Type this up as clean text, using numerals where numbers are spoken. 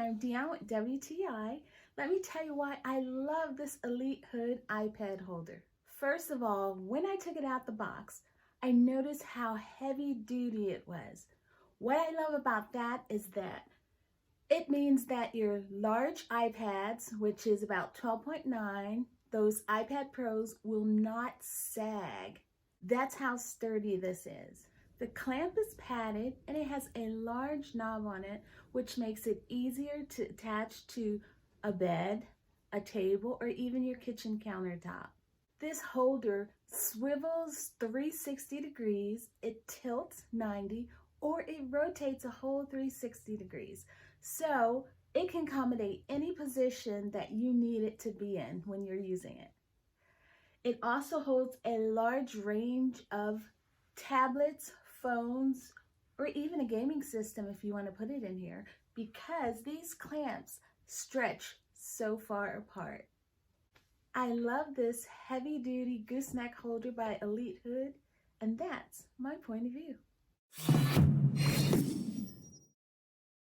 I'm Deanne with WTI. Let me tell you why I love this elitehood iPad holder. First of all, when I took it out the box, I noticed how heavy duty it was. What I love about that is that it means that your large iPads, which is about 12.9, those iPad Pros will not sag. That's how sturdy this is. The clamp is padded and it has a large knob on it, which makes it easier to attach to a bed, a table, or even your kitchen countertop. This holder swivels 360 degrees, it tilts 90, or it rotates a whole 360 degrees. So it can accommodate any position that you need it to be in when you're using it. It also holds a large range of tablets, phones, or even a gaming system if you want to put it in here, because these clamps stretch so far apart. I love this heavy-duty gooseneck holder by elitehood, and that's my point of view.